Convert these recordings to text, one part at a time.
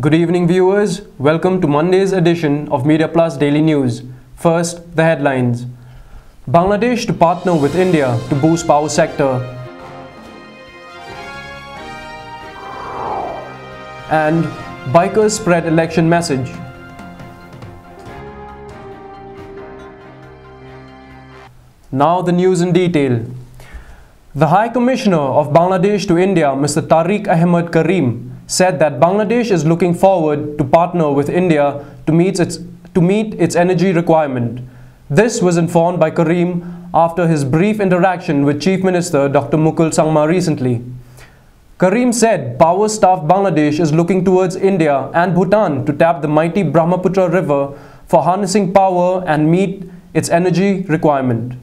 Good evening, viewers. Welcome to Monday's edition of Media Plus Daily News. First, the headlines. Bangladesh to partner with India to boost power sector. And bikers spread election message. Now the news in detail. The High Commissioner of Bangladesh to India, Mr. Tariq Ahmed Karim, said that Bangladesh is looking forward to partner with India to meet its energy requirement. This was informed by Karim after his brief interaction with Chief Minister Dr. Mukul Sangma recently. Karim said power-starved Bangladesh is looking towards India and Bhutan to tap the mighty Brahmaputra River for harnessing power and meet its energy requirement.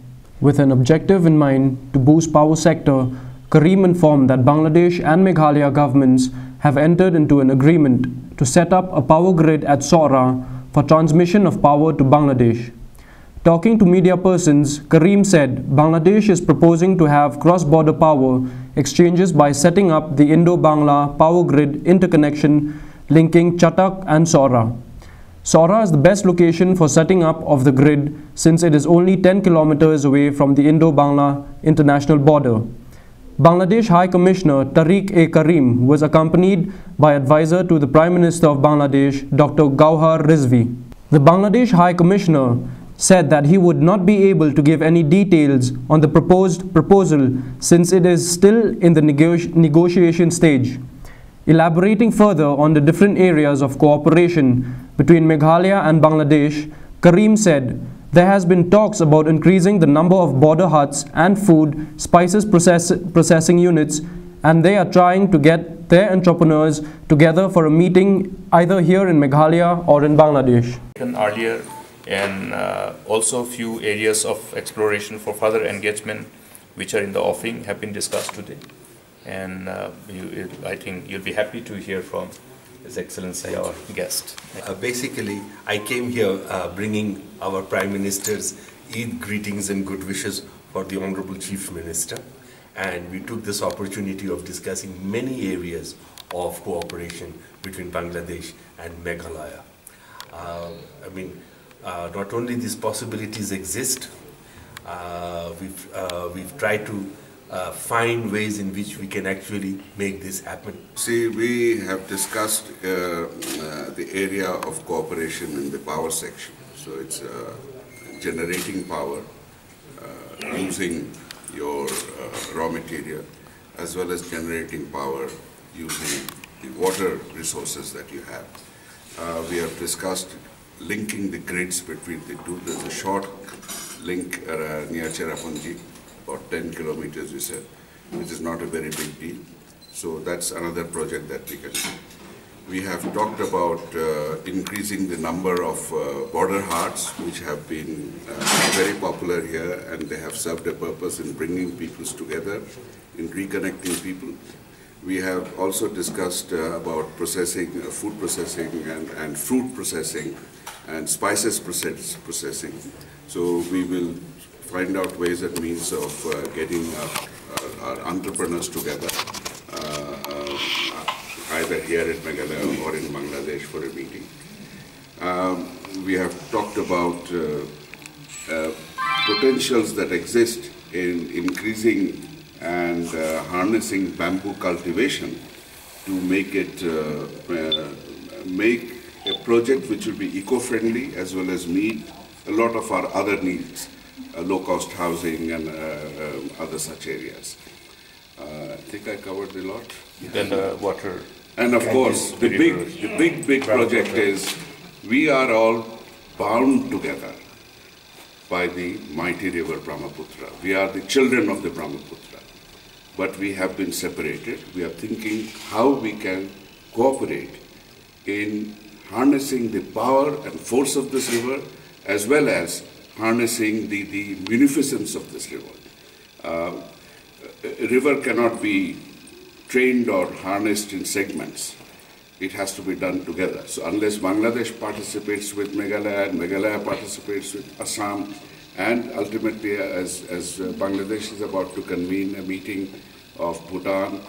With an objective in mind to boost power sector, Karim informed that Bangladesh and Meghalaya governments have entered into an agreement to set up a power grid at Sora for transmission of power to Bangladesh. Talking to media persons, Karim said Bangladesh is proposing to have cross-border power exchanges by setting up the Indo-Bangla power grid interconnection linking Chatak and Sora. Sora is the best location for setting up of the grid since it is only 10 kilometers away from the Indo-Bangla international border. Bangladesh High Commissioner Tariq A. Karim was accompanied by advisor to the Prime Minister of Bangladesh, Dr. Gauhar Rizvi. The Bangladesh High Commissioner said that he would not be able to give any details on the proposed proposal since it is still in the negotiation stage. Elaborating further on the different areas of cooperation between Meghalaya and Bangladesh, Karim said, there has been talks about increasing the number of border huts and food, spices processing units, and they are trying to get their entrepreneurs together for a meeting either here in Meghalaya or in Bangladesh. Earlier, and also a few areas of exploration for further engagement which are in the offing have been discussed today. And I think you'll be happy to hear from His Excellency, our guest. Basically, I came here bringing our Prime Minister's Eid greetings and good wishes for the Honorable Chief Minister. And we took this opportunity of discussing many areas of cooperation between Bangladesh and Meghalaya. Not only these possibilities exist, we've tried to find ways in which we can actually make this happen. See, we have discussed the area of cooperation in the power section. So it's generating power using your raw material, as well as generating power using the water resources that you have. We have discussed linking the grids between the two. There's a short link near Cherrapunji, about 10 kilometers, we said, which is not a very big deal. So that's another project that we can do. We have talked about increasing the number of border hearts, which have been very popular here, and they have served a purpose in bringing peoples together, in reconnecting people. We have also discussed about processing, food processing and fruit processing and spices processing. So we will find out ways and means of getting our entrepreneurs together, either here in Meghalaya or in Bangladesh for a meeting. We have talked about potentials that exist in increasing and harnessing bamboo cultivation to make it make a project which will be eco-friendly as well as meet a lot of our other needs. Low-cost housing and other such areas. I think I covered a lot. Then the water. And of course, the big project is we are all bound together by the mighty river Brahmaputra. We are the children of the Brahmaputra, but we have been separated. We are thinking how we can cooperate in harnessing the power and force of this river, as well as harnessing the munificence of this river. A river cannot be trained or harnessed in segments. It has to be done together. So unless Bangladesh participates with Meghalaya and Meghalaya participates with Assam, and ultimately as Bangladesh is about to convene a meeting of Bhutan,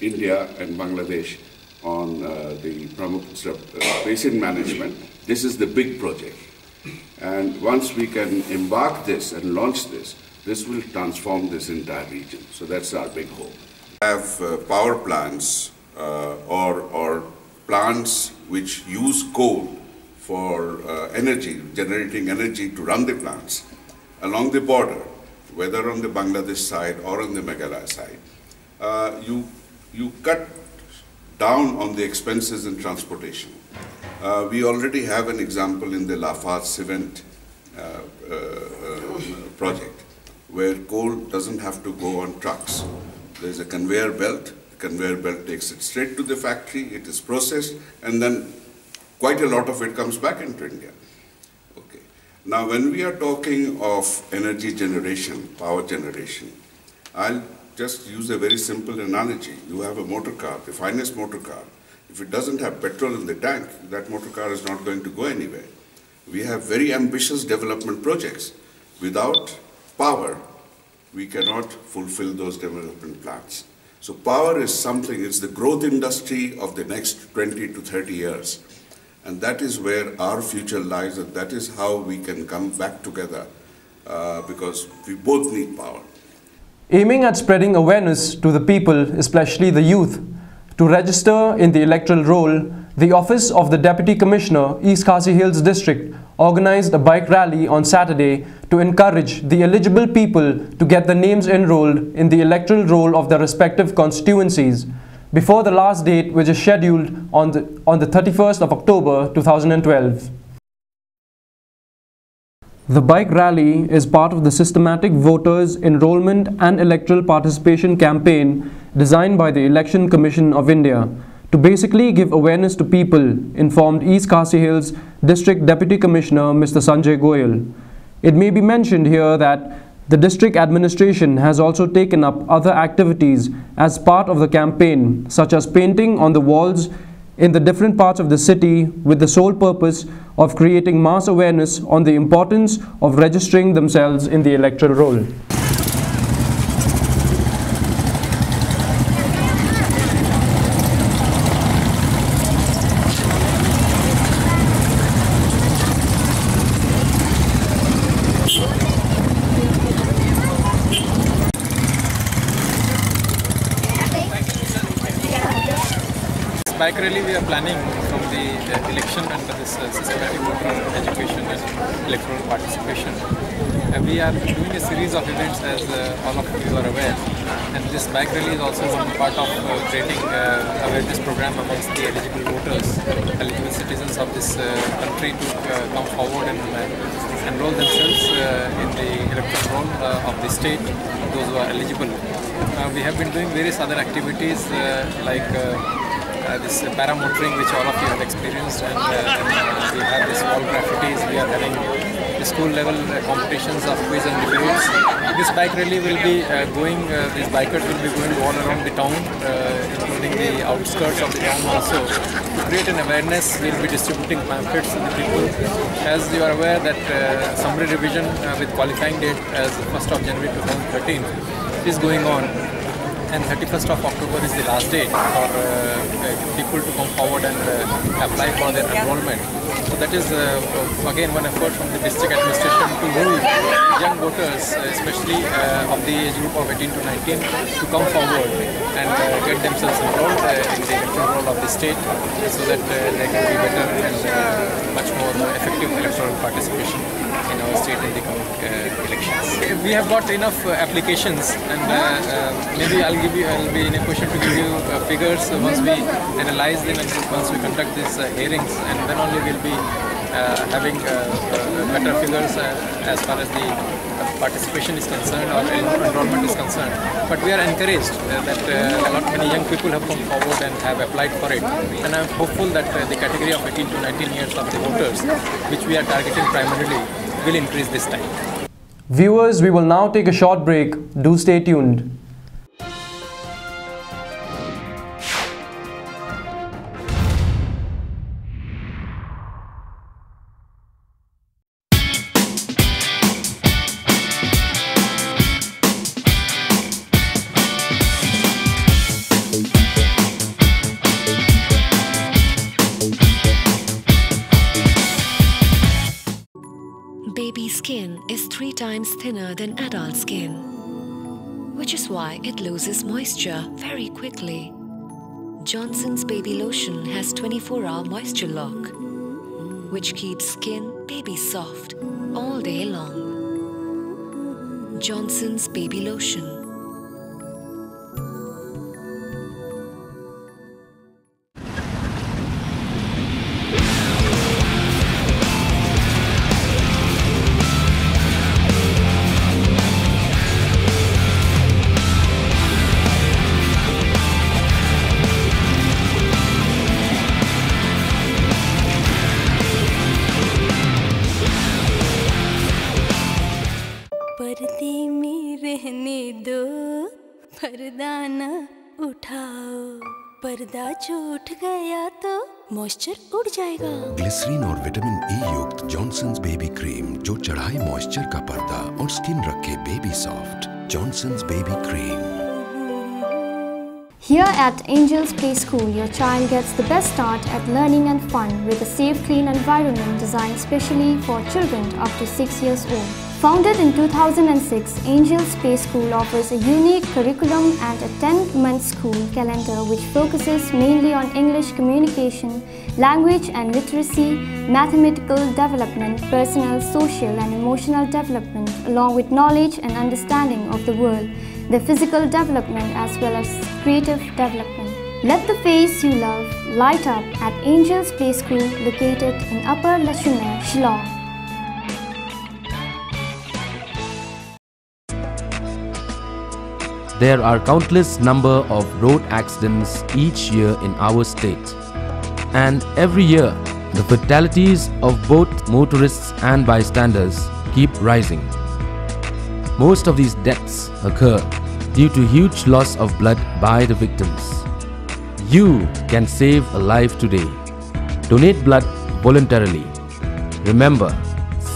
India and Bangladesh, on the patient management. This is the big project. And once we can embark this and launch this, this will transform this entire region. So that's our big hope. Have power plants or plants which use coal for energy, generating energy to run the plants along the border, whether on the Bangladesh side or on the Meghalaya side. You cut down on the expenses in transportation. We already have an example in the Lafarge cement project, where coal doesn't have to go on trucks. There's a conveyor belt. The conveyor belt takes it straight to the factory. It is processed, and then quite a lot of it comes back into India. Okay. Now, when we are talking of energy generation, power generation, I'll just use a very simple analogy. You have a motor car, the finest motor car. If it doesn't have petrol in the tank, that motor car is not going to go anywhere. We have very ambitious development projects. Without power, we cannot fulfill those development plans. So power is something, it's the growth industry of the next 20 to 30 years. And that is where our future lies, and that is how we can come back together because we both need power. Aiming at spreading awareness to the people, especially the youth, to register in the electoral roll, the Office of the Deputy Commissioner, East Khasi Hills District, organized a bike rally on Saturday to encourage the eligible people to get their names enrolled in the electoral roll of their respective constituencies before the last date, which is scheduled on the 31st of October 2012. The bike rally is part of the systematic voters enrollment and electoral participation campaign designed by the Election Commission of India to basically give awareness to people, informed East Khasi Hills District Deputy Commissioner Mr. Sanjay Goyal. It may be mentioned here that the district administration has also taken up other activities as part of the campaign, such as painting on the walls in the different parts of the city with the sole purpose of creating mass awareness on the importance of registering themselves in the electoral roll. Bike rally we are planning from the election under this systematic voter education and electoral participation. We are doing a series of events, as all of you are aware, and this bike rally is also one part of creating awareness program amongst the eligible voters, eligible citizens of this country to come forward and enroll themselves in the electoral roll of the state, those who are eligible. We have been doing various other activities like this paramotoring, which all of you have experienced, and we have this wall graffitis. We are having the school level competitions of quiz and debates. This bike rally will be these bikers will be going all around the town, including the outskirts of the town also. To create an awareness, we will be distributing pamphlets to the people. As you are aware that summary revision with qualifying date as 1st of January 2013 is going on. And 31st of October is the last date for people to come forward and apply for their enrollment. So that is again one effort from the district administration to move young voters, especially of the age group of 18 to 19, to come forward and get themselves enrolled in the electoral roll of the state, so that there can be better and much more effective electoral participation in our state in the coming elections. We have got enough applications, and maybe I'll be in a position to give you figures once we analyze them and once we conduct these hearings, and then only we'll be having better figures as far as the participation is concerned or enrollment is concerned. But we are encouraged that many young people have come forward and have applied for it, and I'm hopeful that the category of 18 to 19 years of the voters, which we are targeting primarily, will increase this time. Viewers, we will now take a short break. Do stay tuned. times thinner than adult skin, which is why it loses moisture very quickly. Johnson's Baby Lotion has 24-hour moisture lock, which keeps skin baby soft all day long. Johnson's Baby Lotion. पर्दे में रहने दो, पर्दा न उठाओ, पर्दा जो उठ गया तो मॉइस्चर उड़ जाएगा। ग्लिसरीन और विटामिन ई युक्त जॉनसन्स बेबी क्रीम जो चढ़ाए मॉइस्चर का पर्दा और स्किन रखे baby soft. Johnson's baby cream. Here at Angels Play School, your child gets the best start at learning and fun with a safe, clean environment designed specially for children up to 6 years old. Founded in 2006, Angels Play School offers a unique curriculum and a 10-month school calendar which focuses mainly on English communication, language and literacy, mathematical development, personal, social and emotional development, along with knowledge and understanding of the world, the physical development as well as creative development. Let the face you love light up at Angels Play School located in Upper Lachune, Shillong. There are countless number of road accidents each year in our state. And every year, the fatalities of both motorists and bystanders keep rising. Most of these deaths occur due to huge loss of blood by the victims. You can save a life today. Donate blood voluntarily. Remember,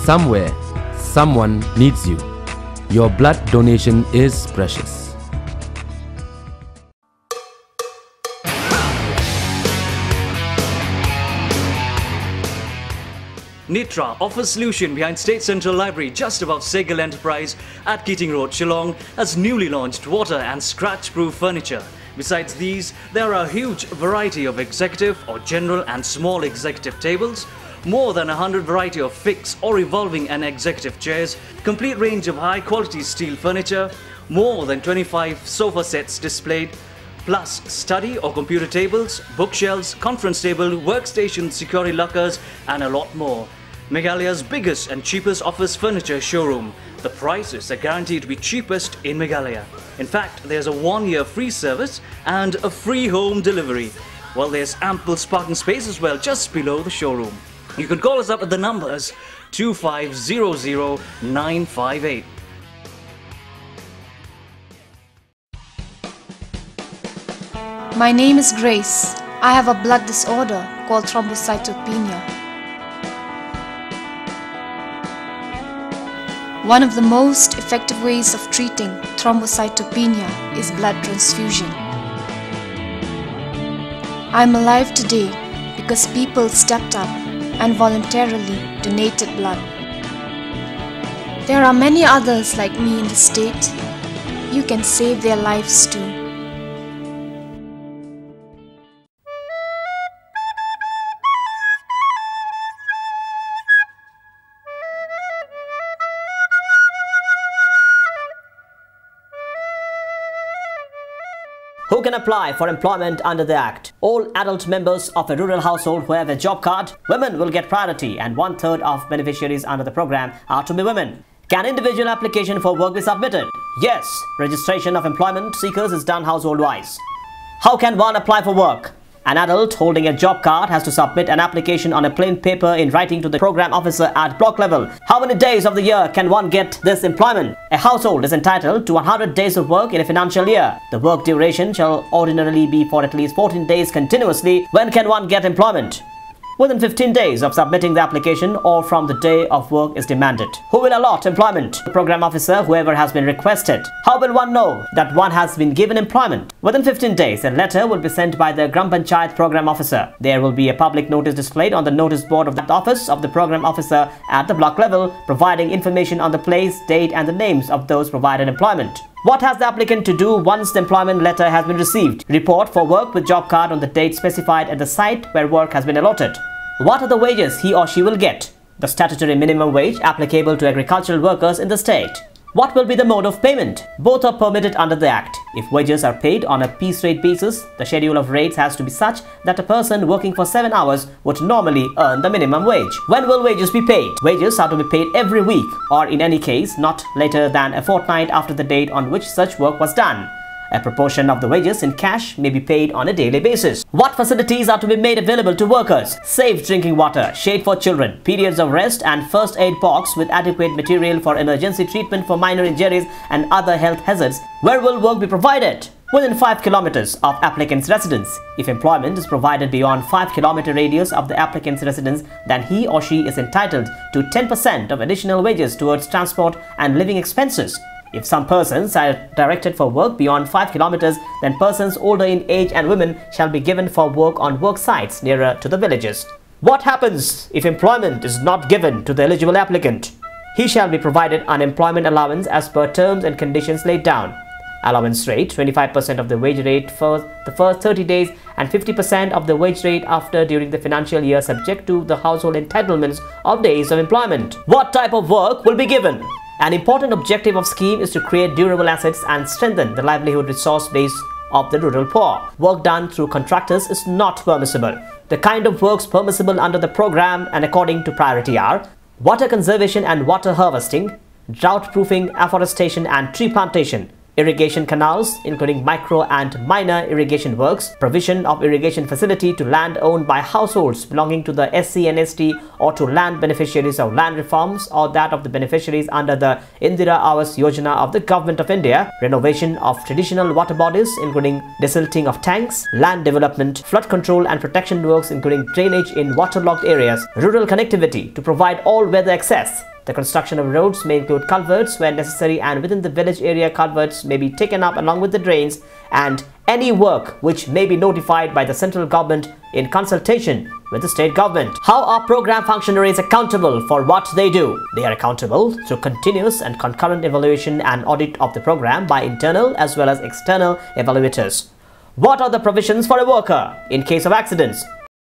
somewhere, someone needs you. Your blood donation is precious. Nitra offers solution behind State Central Library just above Segal Enterprise at Keating Road, Shillong, has newly launched water and scratch-proof furniture. Besides these, there are a huge variety of executive or general and small executive tables, more than 100 variety of fixed or revolving and executive chairs, complete range of high-quality steel furniture, more than 25 sofa sets displayed, plus study or computer tables, bookshelves, conference table, workstations, security lockers and a lot more. Meghalaya's biggest and cheapest office furniture showroom. The prices are guaranteed to be cheapest in Meghalaya. In fact, there's a 1-year free service and a free home delivery. Well, there's ample parking space as well just below the showroom. You can call us up at the numbers 2500-958. My name is Grace. I have a blood disorder called thrombocytopenia. One of the most effective ways of treating thrombocytopenia is blood transfusion. I'm alive today because people stepped up and voluntarily donated blood. There are many others like me in the state. You can save their lives too. Who can apply for employment under the Act? All adult members of a rural household who have a job card, women will get priority, and 1/3 of beneficiaries under the program are to be women. Can individual application for work be submitted? Yes, registration of employment seekers is done household-wise. How can one apply for work? An adult holding a job card has to submit an application on a plain paper in writing to the program officer at block level. How many days of the year can one get this employment? A household is entitled to 100 days of work in a financial year. The work duration shall ordinarily be for at least 14 days continuously. When can one get employment? within 15 days of submitting the application or from the day of work is demanded. Who will allot employment? The program officer, whoever has been requested. How will one know that one has been given employment? Within 15 days, a letter will be sent by the Gram Panchayat program officer. There will be a public notice displayed on the notice board of the office of the program officer at the block level, providing information on the place, date and the names of those provided employment. What has the applicant to do once the employment letter has been received? Report for work with job card on the date specified at the site where work has been allotted. What are the wages he or she will get? The statutory minimum wage applicable to agricultural workers in the state. What will be the mode of payment? Both are permitted under the Act. If wages are paid on a piece rate basis, the schedule of rates has to be such that a person working for 7 hours would normally earn the minimum wage. When will wages be paid? Wages are to be paid every week, or in any case, not later than a fortnight after the date on which such work was done. A proportion of the wages in cash may be paid on a daily basis. What facilities are to be made available to workers? Safe drinking water, shade for children, periods of rest and first aid box with adequate material for emergency treatment for minor injuries and other health hazards. Where will work be provided? Within 5 kilometers of applicant's residence. If employment is provided beyond 5-kilometer radius of the applicant's residence, then he or she is entitled to 10% of additional wages towards transport and living expenses. If some persons are directed for work beyond 5 kilometers, then persons older in age and women shall be given for work on work sites nearer to the villages. What happens if employment is not given to the eligible applicant? He shall be provided unemployment allowance as per terms and conditions laid down. Allowance rate 25% of the wage rate for the first 30 days and 50% of the wage rate after during the financial year, subject to the household entitlements of days of employment. What type of work will be given? An important objective of scheme is to create durable assets and strengthen the livelihood resource base of the rural poor. Work done through contractors is not permissible. The kind of works permissible under the program and according to priority are water conservation and water harvesting, drought proofing, afforestation and tree plantation, irrigation canals including micro and minor irrigation works, provision of irrigation facility to land owned by households belonging to the SC and ST or to land beneficiaries of land reforms or that of the beneficiaries under the Indira Awas Yojana of the Government of India, renovation of traditional water bodies including desilting of tanks, land development, flood control and protection works including drainage in waterlogged areas, rural connectivity to provide all-weather access. The construction of roads may include culverts where necessary, and within the village area culverts may be taken up along with the drains, and any work which may be notified by the central government in consultation with the state government. How are program functionaries accountable for what they do? They are accountable through continuous and concurrent evaluation and audit of the program by internal as well as external evaluators. What are the provisions for a worker in case of accidents?